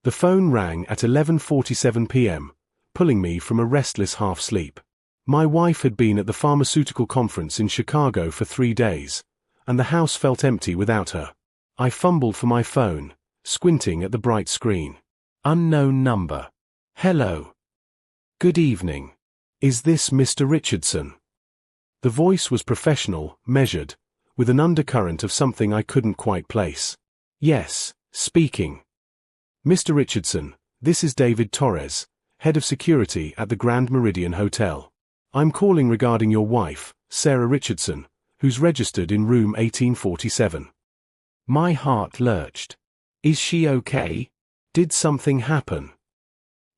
The phone rang at 11:47 p.m., pulling me from a restless half-sleep. My wife had been at the pharmaceutical conference in Chicago for 3 days, and the house felt empty without her. I fumbled for my phone, squinting at the bright screen. Unknown number. Hello. Good evening. Is this Mr. Richardson? The voice was professional, measured, with an undercurrent of something I couldn't quite place. Yes, speaking. Mr. Richardson, this is David Torres, head of security at the Grand Meridian Hotel. I'm calling regarding your wife, Sarah Richardson, who's registered in room 1847. My heart lurched. Is she okay? Did something happen?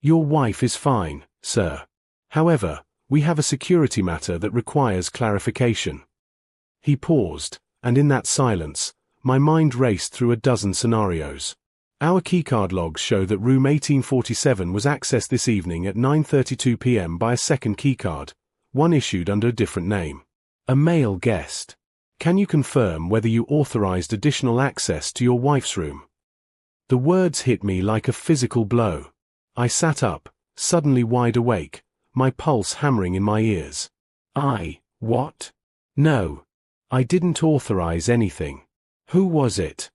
Your wife is fine, sir. However, we have a security matter that requires clarification. He paused, and in that silence, my mind raced through a dozen scenarios. Our keycard logs show that room 1847 was accessed this evening at 9:32 p.m. by a second keycard, one issued under a different name. A male guest. Can you confirm whether you authorized additional access to your wife's room? The words hit me like a physical blow. I sat up, suddenly wide awake, my pulse hammering in my ears. What? No. I didn't authorize anything. Who was it?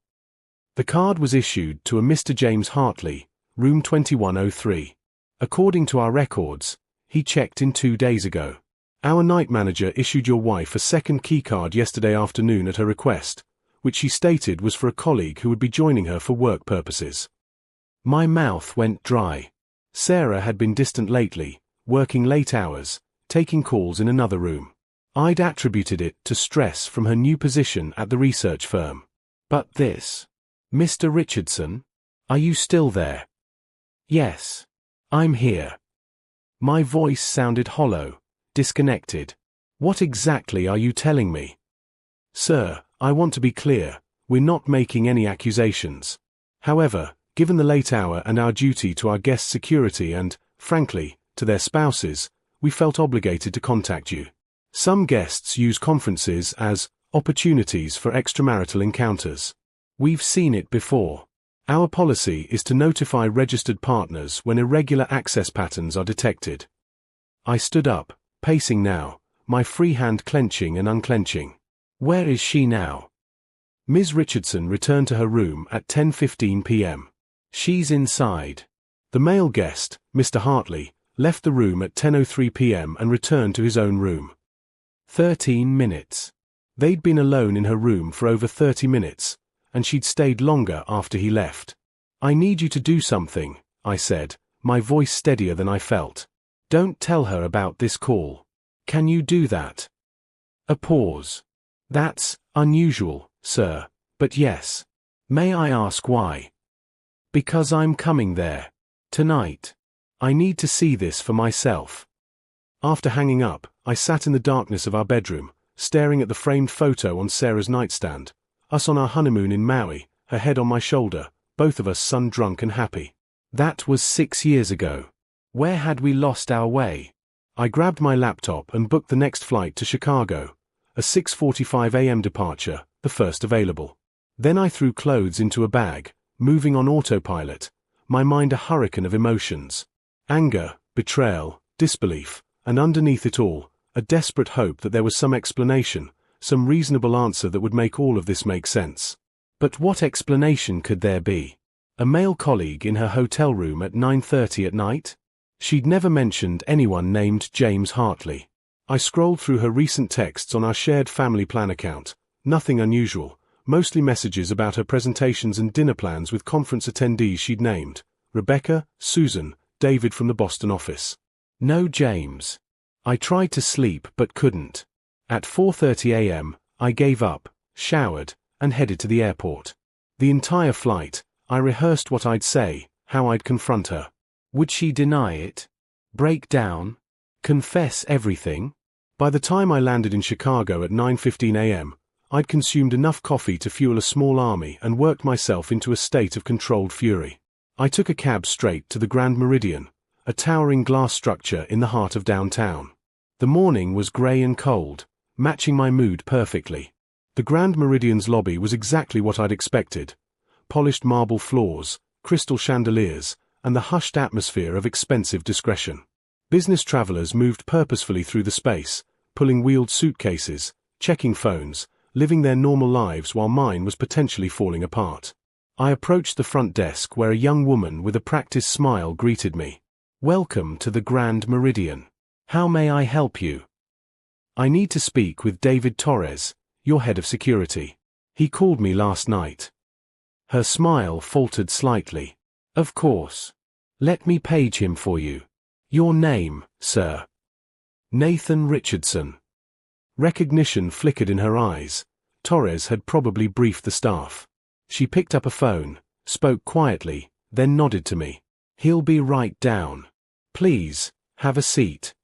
The card was issued to a Mr. James Hartley, room 2103. According to our records, he checked in 2 days ago. Our night manager issued your wife a second keycard yesterday afternoon at her request, which she stated was for a colleague who would be joining her for work purposes. My mouth went dry. Sarah had been distant lately, working late hours, taking calls in another room. I'd attributed it to stress from her new position at the research firm. But this... Mr. Richardson? Are you still there? Yes. I'm here. My voice sounded hollow, disconnected. What exactly are you telling me? Sir, I want to be clear, we're not making any accusations. However, given the late hour and our duty to our guests' security and, frankly, to their spouses, we felt obligated to contact you. Some guests use conferences as opportunities for extramarital encounters. We've seen it before. Our policy is to notify registered partners when irregular access patterns are detected. I stood up, pacing now, my free hand clenching and unclenching. Where is she now? Ms. Richardson returned to her room at 10:15 p.m. She's inside. The male guest, Mr. Hartley, left the room at 10:03 p.m. and returned to his own room. 13 minutes. They'd been alone in her room for over 30 minutes, and she'd stayed longer after he left. I need you to do something, I said, my voice steadier than I felt. Don't tell her about this call. Can you do that? A pause. That's unusual, sir, but yes. May I ask why? Because I'm coming there. Tonight. I need to see this for myself. After hanging up, I sat in the darkness of our bedroom, staring at the framed photo on Sarah's nightstand, us on our honeymoon in Maui, her head on my shoulder, both of us sun-drunk and happy. That was 6 years ago. Where had we lost our way? I grabbed my laptop and booked the next flight to Chicago, a 6:45 a.m. departure, the first available. Then I threw clothes into a bag, moving on autopilot, my mind a hurricane of emotions. Anger, betrayal, disbelief, and underneath it all, a desperate hope that there was some explanation, some reasonable answer that would make all of this make sense. But what explanation could there be? A male colleague in her hotel room at 9:30 at night? She'd never mentioned anyone named James Hartley. I scrolled through her recent texts on our shared family plan account, nothing unusual, mostly messages about her presentations and dinner plans with conference attendees she'd named, Rebecca, Susan, David from the Boston office. No James. I tried to sleep but couldn't. At 4:30 a.m., I gave up, showered, and headed to the airport. The entire flight, I rehearsed what I'd say, how I'd confront her. Would she deny it? Break down? Confess everything? By the time I landed in Chicago at 9:15 a.m., I'd consumed enough coffee to fuel a small army and worked myself into a state of controlled fury. I took a cab straight to the Grand Meridian, a towering glass structure in the heart of downtown. The morning was grey and cold, matching my mood perfectly. The Grand Meridian's lobby was exactly what I'd expected. Polished marble floors, crystal chandeliers, and the hushed atmosphere of expensive discretion. Business travelers moved purposefully through the space, pulling wheeled suitcases, checking phones, living their normal lives while mine was potentially falling apart. I approached the front desk where a young woman with a practiced smile greeted me. "Welcome to the Grand Meridian. How may I help you?" "I need to speak with David Torres, your head of security. He called me last night." Her smile faltered slightly. "Of course. Let me page him for you. Your name, sir?" "Nathan Richardson." Recognition flickered in her eyes. Torres had probably briefed the staff. She picked up a phone, spoke quietly, then nodded to me. "He'll be right down. Please, have a seat."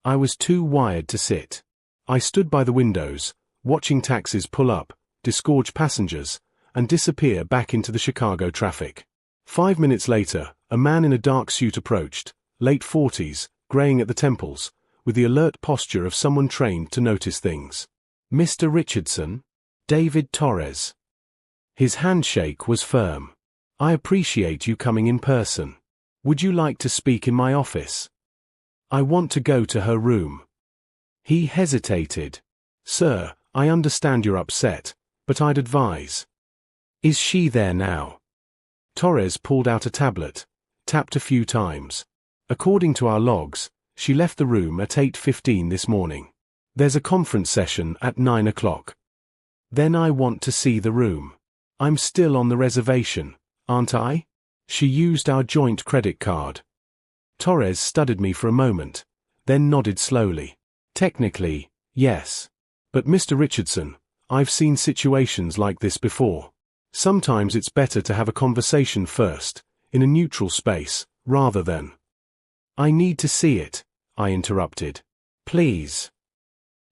I was too wired to sit. I stood by the windows, watching taxis pull up, disgorge passengers, and disappear back into the Chicago traffic. 5 minutes later, a man in a dark suit approached, late 40s, graying at the temples, with the alert posture of someone trained to notice things. "Mr. Richardson? David Torres." His handshake was firm. "I appreciate you coming in person. Would you like to speak in my office?" "I want to go to her room." He hesitated. "Sir, I understand you're upset, but I'd advise." "Is she there now?" Torres pulled out a tablet, tapped a few times. "According to our logs, she left the room at 8:15 this morning. There's a conference session at 9 o'clock. Then I want to see the room. I'm still on the reservation, aren't I?" "She used our joint credit card." Torres studied me for a moment, then nodded slowly. "Technically, yes. But Mr. Richardson, I've seen situations like this before. Sometimes it's better to have a conversation first, in a neutral space, rather than—" "I need to see it," I interrupted. "Please."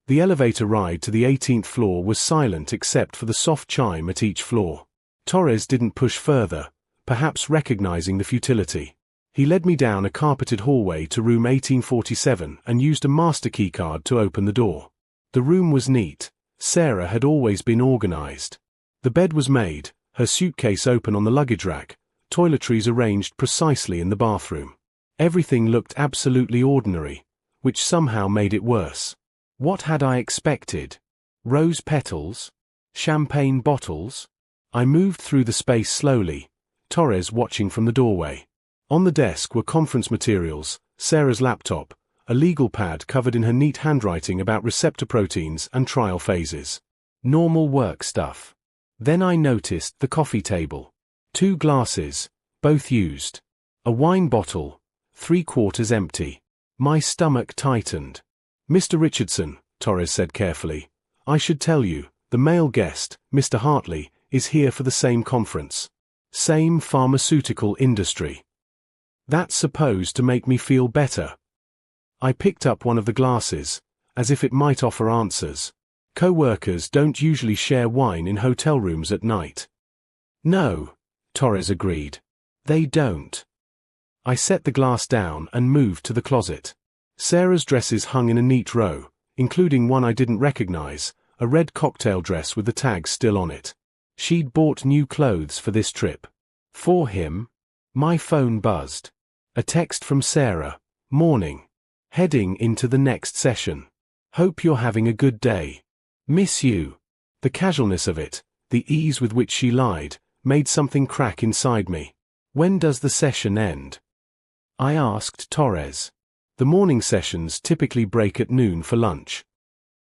The elevator ride to the 18th floor was silent except for the soft chime at each floor. Torres didn't push further, perhaps recognizing the futility. He led me down a carpeted hallway to room 1847 and used a master key card to open the door. The room was neat. Sarah had always been organized. The bed was made, her suitcase open on the luggage rack, toiletries arranged precisely in the bathroom. Everything looked absolutely ordinary, which somehow made it worse. What had I expected? Rose petals? Champagne bottles? I moved through the space slowly, Torres watching from the doorway. On the desk were conference materials, Sarah's laptop, a legal pad covered in her neat handwriting about receptor proteins and trial phases. Normal work stuff. Then I noticed the coffee table. 2 glasses, both used. A wine bottle, 3/4 empty. My stomach tightened. "Mr. Richardson," Torres said carefully, "I should tell you, the male guest, Mr. Hartley, is here for the same conference. Same pharmaceutical industry." That's supposed to make me feel better. I picked up one of the glasses, as if it might offer answers. Co-workers don't usually share wine in hotel rooms at night. "No," Torres agreed. "They don't." I set the glass down and moved to the closet. Sarah's dresses hung in a neat row, including one I didn't recognize, a red cocktail dress with the tag still on it. She'd bought new clothes for this trip. For him. My phone buzzed. A text from Sarah. "Morning. Heading into the next session. Hope you're having a good day. Miss you." The casualness of it, the ease with which she lied, made something crack inside me. "When does the session end?" I asked Torres. "The morning sessions typically break at noon for lunch."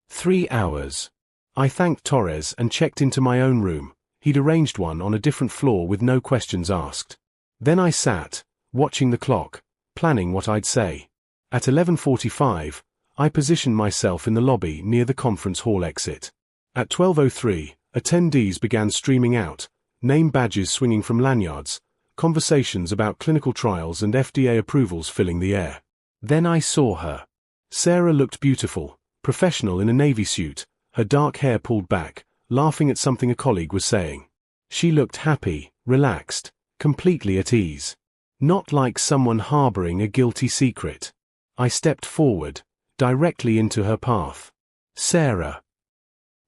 3 hours. I thanked Torres and checked into my own room. He'd arranged one on a different floor with no questions asked. Then I sat, watching the clock, planning what I'd say. At 11:45, I positioned myself in the lobby near the conference hall exit. At 12:03, attendees began streaming out, name badges swinging from lanyards, conversations about clinical trials and FDA approvals filling the air. Then I saw her. Sarah looked beautiful, professional in a navy suit, her dark hair pulled back, laughing at something a colleague was saying. She looked happy, relaxed, completely at ease. Not like someone harboring a guilty secret. I stepped forward, directly into her path. "Sarah."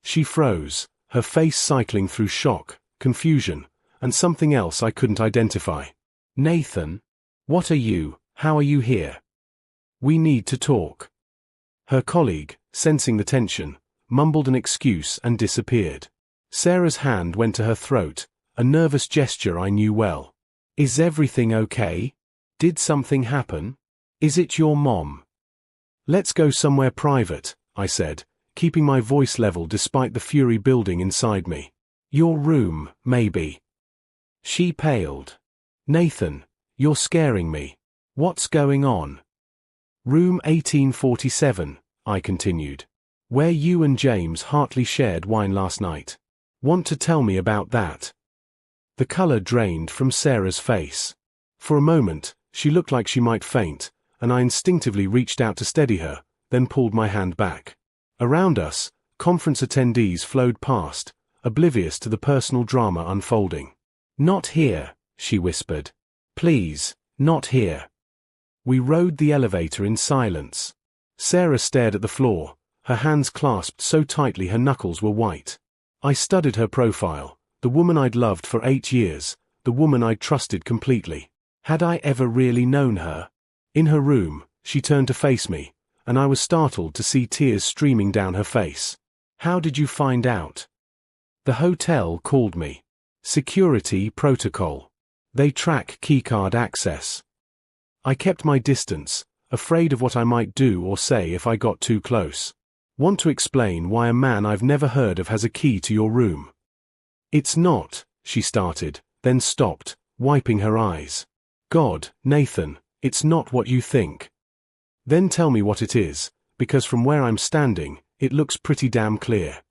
She froze, her face cycling through shock, confusion, and something else I couldn't identify. "Nathan? What are you? How are you here? We need to talk." Her colleague, sensing the tension, mumbled an excuse and disappeared. Sarah's hand went to her throat, a nervous gesture I knew well. "Is everything okay? Did something happen? Is it your mom?" "Let's go somewhere private," I said, keeping my voice level despite the fury building inside me. "Your room, maybe." She paled. "Nathan, you're scaring me. What's going on?" "Room 1847, I continued. "Where you and James Hartley shared wine last night. Want to tell me about that?" The color drained from Sarah's face. For a moment, she looked like she might faint, and I instinctively reached out to steady her, then pulled my hand back. Around us, conference attendees flowed past, oblivious to the personal drama unfolding. "Not here," she whispered. "Please, not here." We rode the elevator in silence. Sarah stared at the floor, her hands clasped so tightly her knuckles were white. I studied her profile, the woman I'd loved for 8 years, the woman I'd trusted completely. Had I ever really known her? In her room, she turned to face me, and I was startled to see tears streaming down her face. "How did you find out?" "The hotel called me. Security protocol. They track keycard access." I kept my distance, afraid of what I might do or say if I got too close. "Want to explain why a man I've never heard of has a key to your room?" "It's not," she started, then stopped, wiping her eyes. "God, Nathan, it's not what you think." "Then tell me what it is, because from where I'm standing, it looks pretty damn clear."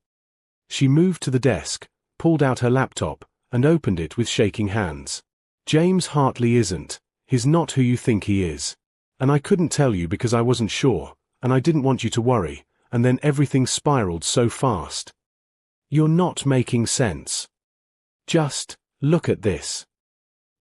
She moved to the desk, pulled out her laptop, and opened it with shaking hands. "James Hartley isn't. He's not who you think he is. And I couldn't tell you because I wasn't sure, and I didn't want you to worry, and then everything spiraled so fast." "You're not making sense. Just, look at this."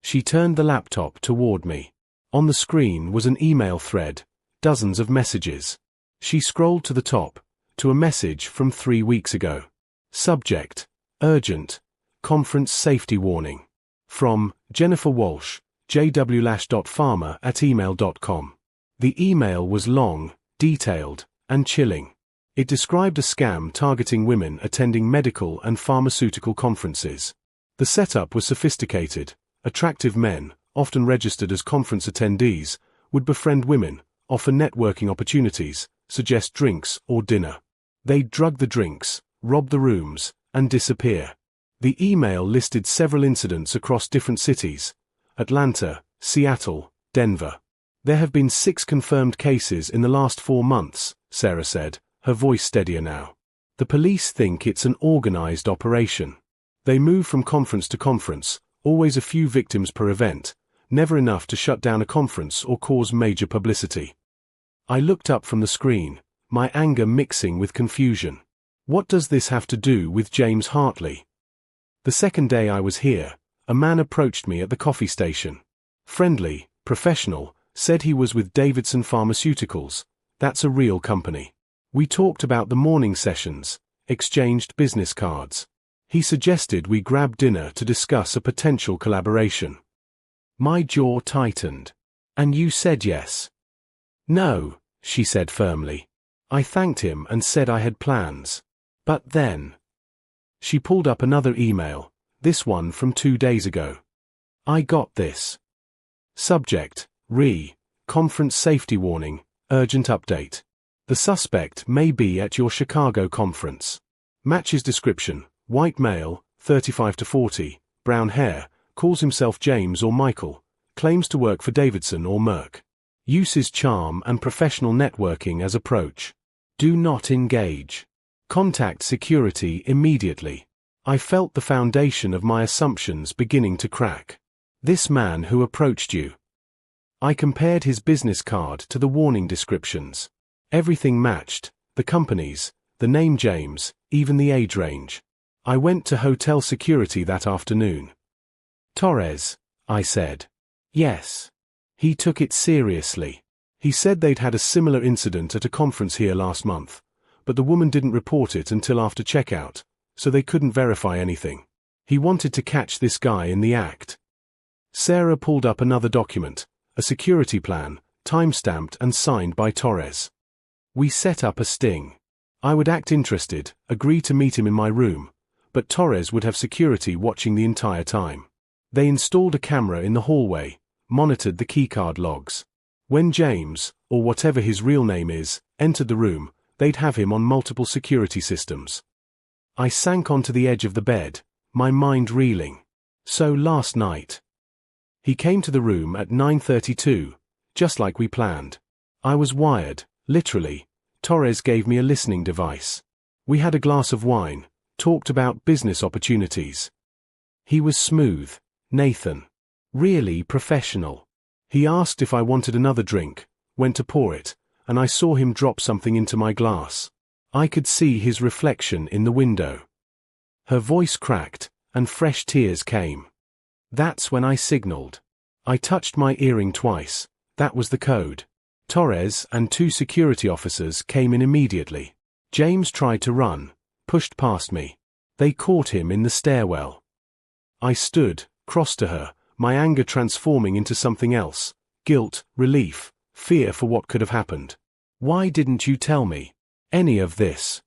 She turned the laptop toward me. On the screen was an email thread, dozens of messages. She scrolled to the top, to a message from 3 weeks ago. Subject: Urgent, Conference Safety Warning. From Jennifer Walsh, jwlash.farmer@email.com. The email was long, detailed, and chilling. It described a scam targeting women attending medical and pharmaceutical conferences. The setup was sophisticated. Attractive men, often registered as conference attendees, would befriend women, offer networking opportunities, suggest drinks or dinner. They'd drug the drinks, rob the rooms, and disappear. The email listed several incidents across different cities: Atlanta, Seattle, Denver. "There have been 6 confirmed cases in the last 4 months, Sarah said, her voice steadier now. "The police think it's an organized operation. They move from conference to conference, always a few victims per event, never enough to shut down a conference or cause major publicity." I looked up from the screen, my anger mixing with confusion. What does this have to do with James Hartley? The second day I was here, a man approached me at the coffee station. Friendly, professional, said he was with Davidson Pharmaceuticals. That's a real company. We talked about the morning sessions, exchanged business cards. He suggested we grab dinner to discuss a potential collaboration. My jaw tightened. "And you said yes?" "No," she said firmly. I thanked him and said I had plans. But then... She pulled up another email, this one from 2 days ago. "I got this. Subject: Conference Safety Warning, Urgent Update. The suspect may be at your Chicago conference. Matches description: white male, 35 to 40, brown hair, calls himself James or Michael, claims to work for Davidson or Merck. Uses charm and professional networking as approach. Do not engage. Contact security immediately." I felt the foundation of my assumptions beginning to crack. This man who approached you. I compared his business card to the warning descriptions. Everything matched: the companies, the name James, even the age range. I went to hotel security that afternoon. "Torres," I said. "Yes." He took it seriously. He said they'd had a similar incident at a conference here last month, but the woman didn't report it until after checkout, so they couldn't verify anything. He wanted to catch this guy in the act. Sarah pulled up another document, a security plan, time-stamped and signed by Torres. We set up a sting. I would act interested, agree to meet him in my room, but Torres would have security watching the entire time. They installed a camera in the hallway, monitored the keycard logs. When James, or whatever his real name is, entered the room, they'd have him on multiple security systems. I sank onto the edge of the bed, my mind reeling. So last night. He came to the room at 9:32, just like we planned. I was wired, literally. Torres gave me a listening device. We had a glass of wine, talked about business opportunities. He was smooth, Nathan. Really professional. He asked if I wanted another drink, went to pour it, and I saw him drop something into my glass. I could see his reflection in the window. Her voice cracked, and fresh tears came. That's when I signaled. I touched my earring twice. That was the code. Torres and 2 security officers came in immediately. James tried to run, pushed past me. They caught him in the stairwell. I stood, crossed to her, my anger transforming into something else. Guilt, relief, fear for what could have happened. Why didn't you tell me any of this?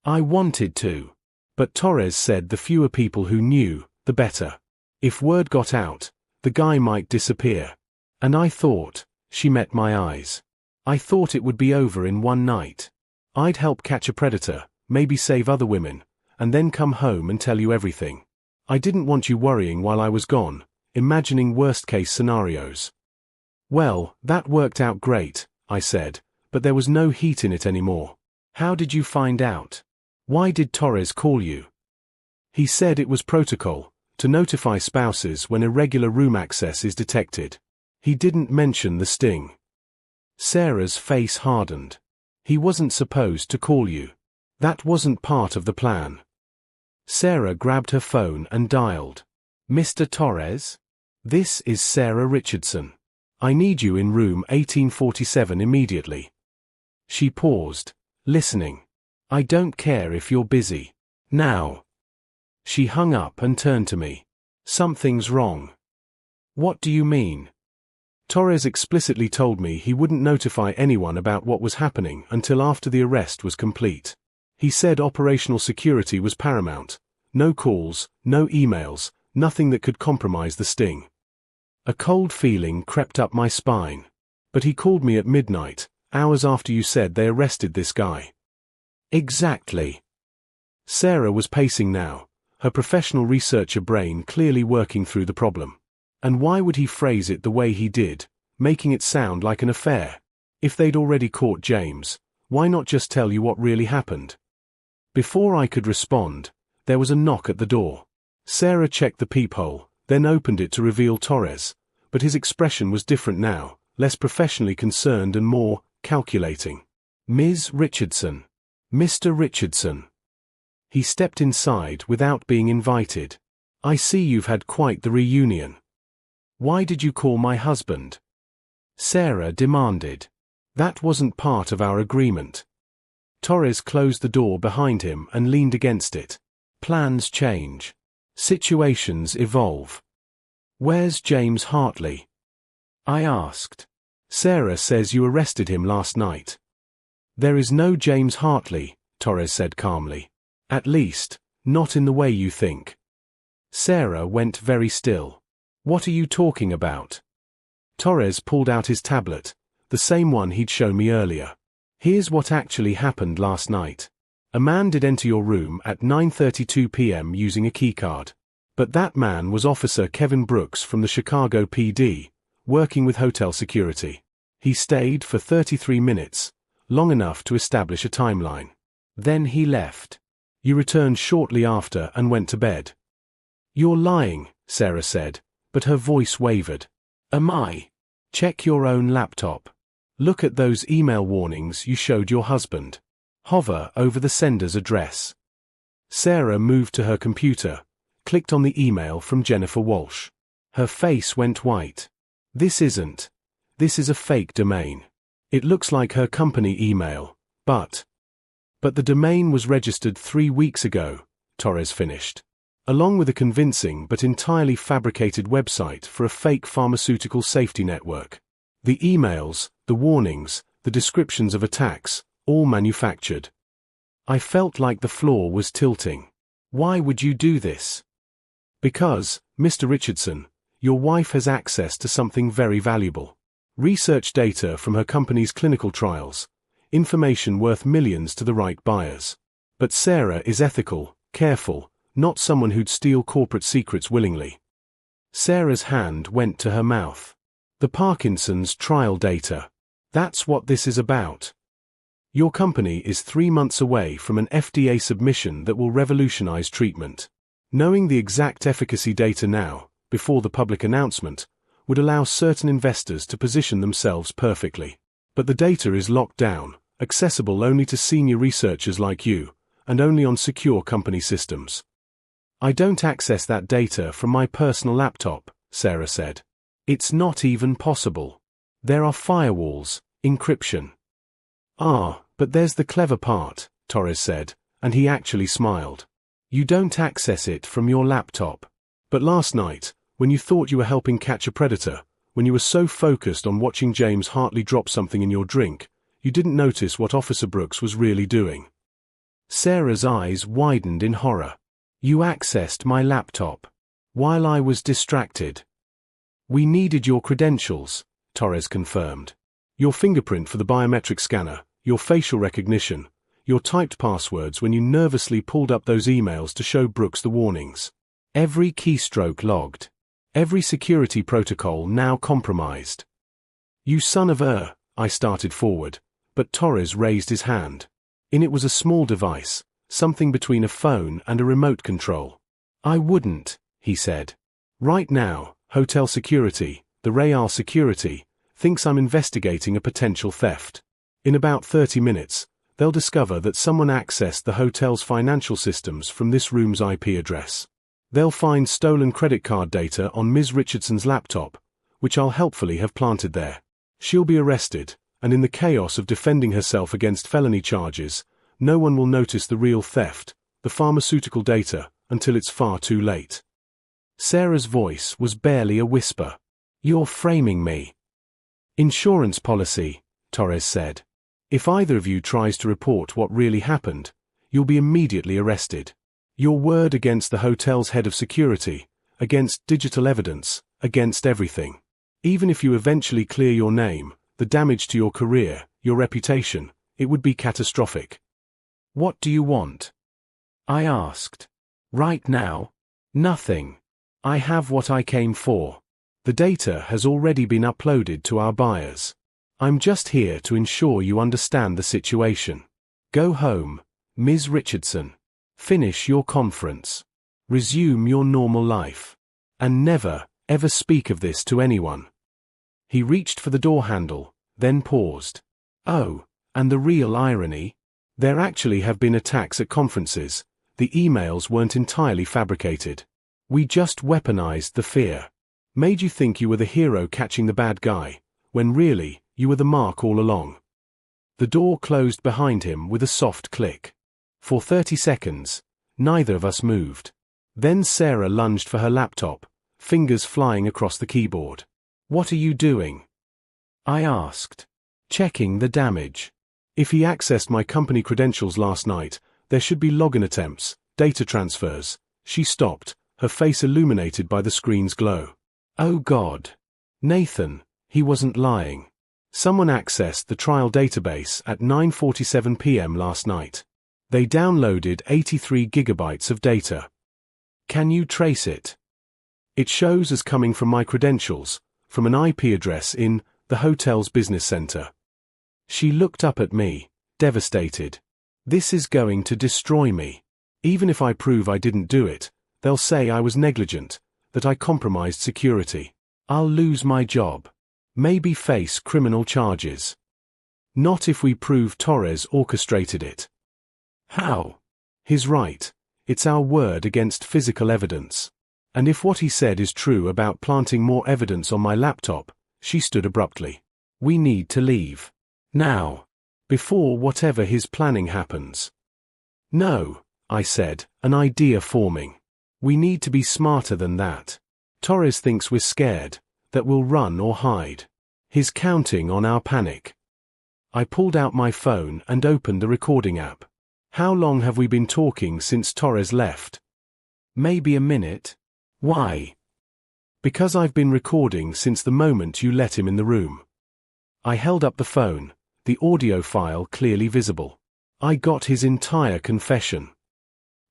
I wanted to. But Torres said the fewer people who knew, the better. If word got out, the guy might disappear. And I thought, she met my eyes. I thought it would be over in one night. I'd help catch a predator, maybe save other women, and then come home and tell you everything. I didn't want you worrying while I was gone, imagining worst-case scenarios. Well, that worked out great, I said, but there was no heat in it anymore. How did you find out? Why did Torres call you? He said it was protocol, to notify spouses when irregular room access is detected. He didn't mention the sting. Sarah's face hardened. He wasn't supposed to call you. That wasn't part of the plan. Sarah grabbed her phone and dialed. Mr. Torres? This is Sarah Richardson. I need you in room 1847 immediately. She paused, listening. I don't care if you're busy. Now. She hung up and turned to me. Something's wrong. What do you mean? Torres explicitly told me he wouldn't notify anyone about what was happening until after the arrest was complete. He said operational security was paramount. No calls, no emails, nothing that could compromise the sting. A cold feeling crept up my spine. But he called me at midnight, hours after you said they arrested this guy. Exactly. Sarah was pacing now, her professional researcher brain clearly working through the problem. And why would he phrase it the way he did, making it sound like an affair? If they'd already caught James, why not just tell you what really happened? Before I could respond, there was a knock at the door. Sarah checked the peephole, then opened it to reveal Torres, but his expression was different now, less professionally concerned and more calculating. Ms. Richardson. Mr. Richardson. He stepped inside without being invited. I see you've had quite the reunion. Why did you call my husband? Sarah demanded. That wasn't part of our agreement. Torres closed the door behind him and leaned against it. Plans change. Situations evolve. Where's James Hartley? I asked. Sarah says you arrested him last night. There is no James Hartley, Torres said calmly. At least, not in the way you think. Sarah went very still. What are you talking about? Torres pulled out his tablet, the same one he'd shown me earlier. Here's what actually happened last night. A man did enter your room at 9:32 p.m. using a keycard. But that man was Officer Kevin Brooks from the Chicago PD, working with hotel security. He stayed for 33 minutes, long enough to establish a timeline. Then he left. You returned shortly after and went to bed. You're lying, Sarah said, but her voice wavered. Am I? Check your own laptop. Look at those email warnings you showed your husband. Hover over the sender's address. Sarah moved to her computer, clicked on the email from Jennifer Walsh. Her face went white. This is a fake domain. It looks like her company email, but the domain was registered 3 weeks ago, Torres finished. along with a convincing but entirely fabricated website for a fake pharmaceutical safety network. The emails, the warnings, the descriptions of attacks, all manufactured. I felt like the floor was tilting. Why would you do this? Because, Mr. Richardson, your wife has access to something very valuable. Research data from her company's clinical trials. Information worth millions to the right buyers. But Sarah is ethical, careful, not someone who'd steal corporate secrets willingly. Sarah's hand went to her mouth. The Parkinson's trial data. That's what this is about. Your company is 3 months away from an FDA submission that will revolutionize treatment. Knowing the exact efficacy data now, before the public announcement, would allow certain investors to position themselves perfectly. But the data is locked down, accessible only to senior researchers like you, and only on secure company systems. I don't access that data from my personal laptop, Sarah said. It's not even possible. There are firewalls, encryption. Ah, but there's the clever part, Torres said, and he actually smiled. You don't access it from your laptop. But last night, when you thought you were helping catch a predator, when you were so focused on watching James Hartley drop something in your drink, you didn't notice what Officer Brooks was really doing. Sarah's eyes widened in horror. You accessed my laptop. While I was distracted. We needed your credentials, Torres confirmed. Your fingerprint for the biometric scanner, your facial recognition, your typed passwords when you nervously pulled up those emails to show Brooks the warnings. Every keystroke logged. Every security protocol now compromised. You son of a, I started forward, but Torres raised his hand. In it was a small device, something between a phone and a remote control. I wouldn't, he said. Right now, hotel security, the Real security, thinks I'm investigating a potential theft. In about 30 minutes, they'll discover that someone accessed the hotel's financial systems from this room's IP address. They'll find stolen credit card data on Ms. Richardson's laptop, which I'll helpfully have planted there. She'll be arrested, and in the chaos of defending herself against felony charges, no one will notice the real theft, the pharmaceutical data, until it's far too late. Sarah's voice was barely a whisper. You're framing me. Insurance policy, Torres said. If either of you tries to report what really happened, you'll be immediately arrested. Your word against the hotel's head of security, against digital evidence, against everything. Even if you eventually clear your name, the damage to your career, your reputation, it would be catastrophic. What do you want? I asked. Right now? Nothing. I have what I came for. The data has already been uploaded to our buyers. I'm just here to ensure you understand the situation. Go home, Ms. Richardson. Finish your conference. Resume your normal life. And never, ever speak of this to anyone. He reached for the door handle, then paused. Oh, and the real irony? There actually have been attacks at conferences. The emails weren't entirely fabricated. We just weaponized the fear. Made you think you were the hero catching the bad guy, when really, you were the mark all along. The door closed behind him with a soft click. For 30 seconds, neither of us moved. Then Sarah lunged for her laptop, fingers flying across the keyboard. What are you doing? I asked. Checking the damage. If he accessed my company credentials last night, there should be login attempts, data transfers. She stopped, her face illuminated by the screen's glow. Oh God. Nathan, he wasn't lying. Someone accessed the trial database at 9:47 p.m. last night. They downloaded 83 gigabytes of data. Can you trace it? It shows as coming from my credentials, from an IP address in the hotel's business center. She looked up at me, devastated. This is going to destroy me. Even if I prove I didn't do it, they'll say I was negligent, that I compromised security. I'll lose my job. Maybe face criminal charges. Not if we prove Torres orchestrated it. How? He's right. It's our word against physical evidence. And if what he said is true about planting more evidence on my laptop, she stood abruptly. We need to leave. Now. Before whatever his planning happens. No, I said, an idea forming. We need to be smarter than that. Torres thinks we're scared, that we'll run or hide. He's counting on our panic. I pulled out my phone and opened the recording app. How long have we been talking since Torres left? Maybe a minute. Why? Because I've been recording since the moment you let him in the room. I held up the phone, the audio file clearly visible. I got his entire confession.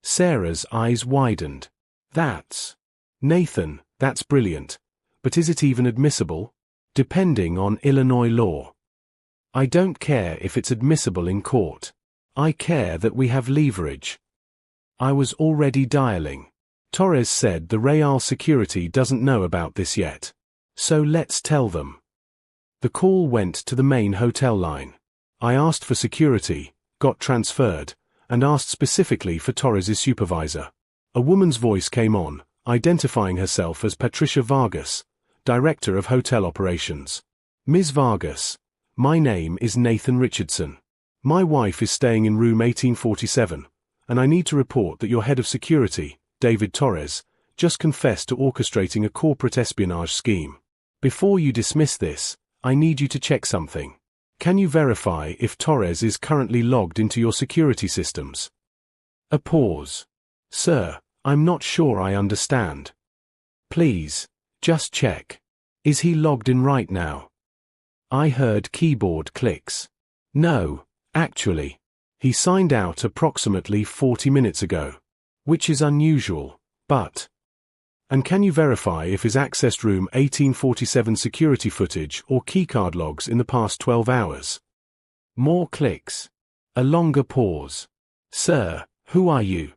Sarah's eyes widened. Nathan, that's brilliant. But is it even admissible? Depending on Illinois law. I don't care if it's admissible in court. I care that we have leverage. I was already dialing. Torres said the Real security doesn't know about this yet. So let's tell them. The call went to the main hotel line. I asked for security, got transferred, and asked specifically for Torres's supervisor. A woman's voice came on, identifying herself as Patricia Vargas, Director of Hotel Operations. Ms. Vargas, my name is Nathan Richardson. My wife is staying in room 1847, and I need to report that your head of security, David Torres, just confessed to orchestrating a corporate espionage scheme. Before you dismiss this, I need you to check something. Can you verify if Torres is currently logged into your security systems? A pause. Sir, I'm not sure I understand. Please, just check. Is he logged in right now? I heard keyboard clicks. No, actually. He signed out approximately 40 minutes ago. Which is unusual, but... And can you verify if he's accessed room 1847 security footage or keycard logs in the past 12 hours? More clicks. A longer pause. Sir, who are you?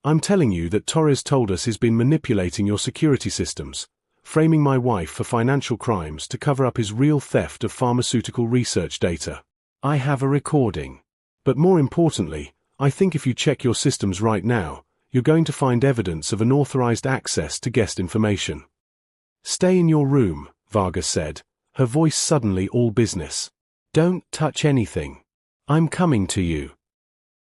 I'm telling you that Torres told us he's been manipulating your security systems, framing my wife for financial crimes to cover up his real theft of pharmaceutical research data. I have a recording. But more importantly, I think if you check your systems right now, you're going to find evidence of unauthorized access to guest information. Stay in your room, Vargas said, her voice suddenly all business. Don't touch anything. I'm coming to you.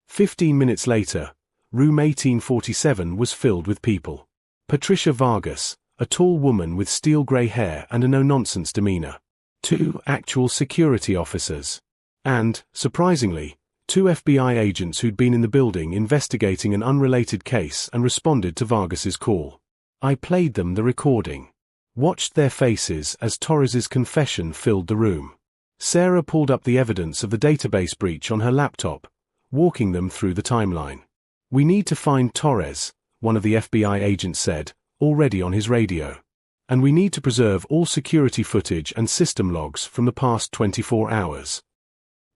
15 minutes later, room 1847 was filled with people. Patricia Vargas, a tall woman with steel-grey hair and a no-nonsense demeanor. 2 actual security officers. And, surprisingly, 2 FBI agents who'd been in the building investigating an unrelated case and responded to Vargas's call. I played them the recording. Watched their faces as Torres's confession filled the room. Sarah pulled up the evidence of the database breach on her laptop, walking them through the timeline. We need to find Torres, one of the FBI agents said, already on his radio. And we need to preserve all security footage and system logs from the past 24 hours.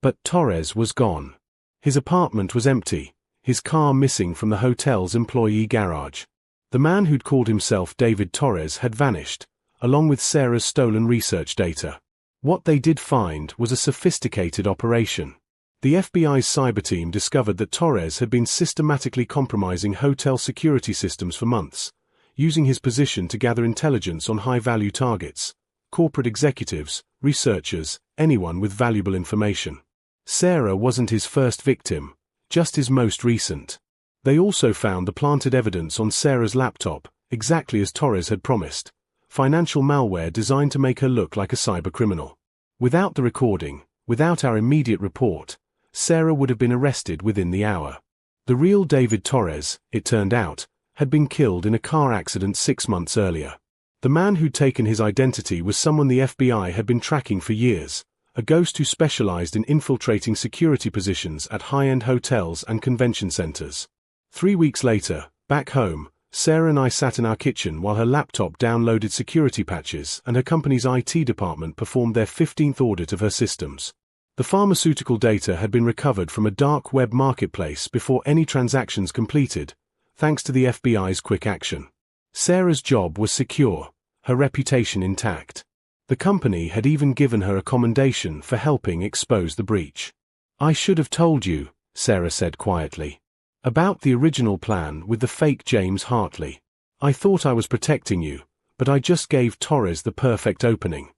But Torres was gone. His apartment was empty, his car missing from the hotel's employee garage. The man who'd called himself David Torres had vanished, along with Sarah's stolen research data. What they did find was a sophisticated operation. The FBI's cyber team discovered that Torres had been systematically compromising hotel security systems for months, using his position to gather intelligence on high-value targets, corporate executives, researchers, anyone with valuable information. Sarah wasn't his first victim, just his most recent. They also found the planted evidence on Sarah's laptop, exactly as Torres had promised, financial malware designed to make her look like a cybercriminal. Without the recording, without our immediate report, Sarah would have been arrested within the hour. The real David Torres, it turned out, had been killed in a car accident 6 months earlier. The man who'd taken his identity was someone the FBI had been tracking for years, a ghost who specialized in infiltrating security positions at high-end hotels and convention centers. 3 weeks later, back home, Sarah and I sat in our kitchen while her laptop downloaded security patches and her company's IT department performed their 15th audit of her systems. The pharmaceutical data had been recovered from a dark web marketplace before any transactions completed, thanks to the FBI's quick action. Sarah's job was secure, her reputation intact. The company had even given her a commendation for helping expose the breach. I should have told you, Sarah said quietly, about the original plan with the fake James Hartley. I thought I was protecting you, but I just gave Torres the perfect opening.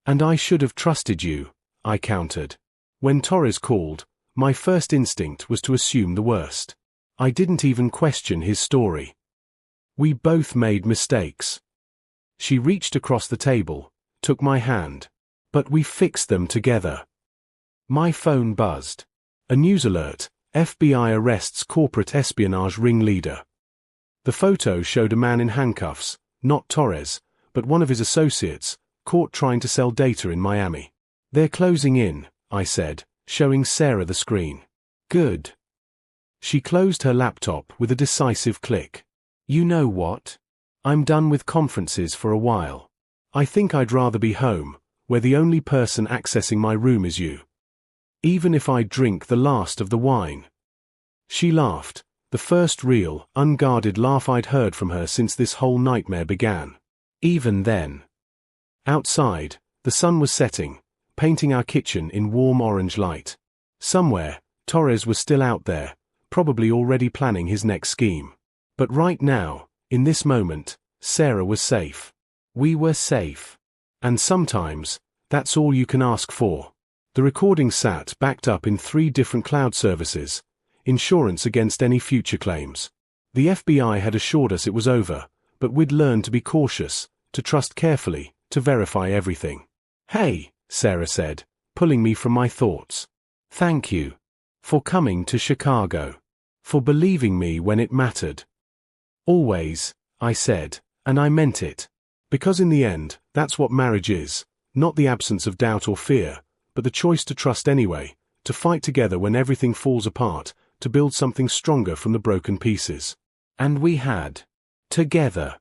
And I should have trusted you, I countered. When Torres called, my first instinct was to assume the worst. I didn't even question his story. We both made mistakes. She reached across the table, took my hand. But we fixed them together. My phone buzzed. A news alert: FBI arrests corporate espionage ringleader. The photo showed a man in handcuffs, not Torres, but one of his associates, caught trying to sell data in Miami. They're closing in, I said, showing Sarah the screen. Good. She closed her laptop with a decisive click. You know what? I'm done with conferences for a while. I think I'd rather be home, where the only person accessing my room is you. Even if I drink the last of the wine. She laughed, the first real, unguarded laugh I'd heard from her since this whole nightmare began. Even then. Outside, the sun was setting, painting our kitchen in warm orange light. Somewhere, Torres was still out there, probably already planning his next scheme. But right now, in this moment, Sarah was safe. We were safe. And sometimes, that's all you can ask for. The recording sat backed up in 3 different cloud services, insurance against any future claims. The FBI had assured us it was over, but we'd learned to be cautious, to trust carefully, to verify everything. Hey, Sarah said, pulling me from my thoughts. Thank you. For coming to Chicago. For believing me when it mattered. Always, I said, and I meant it. Because in the end, that's what marriage is, not the absence of doubt or fear, but the choice to trust anyway, to fight together when everything falls apart, to build something stronger from the broken pieces. And we had. Together.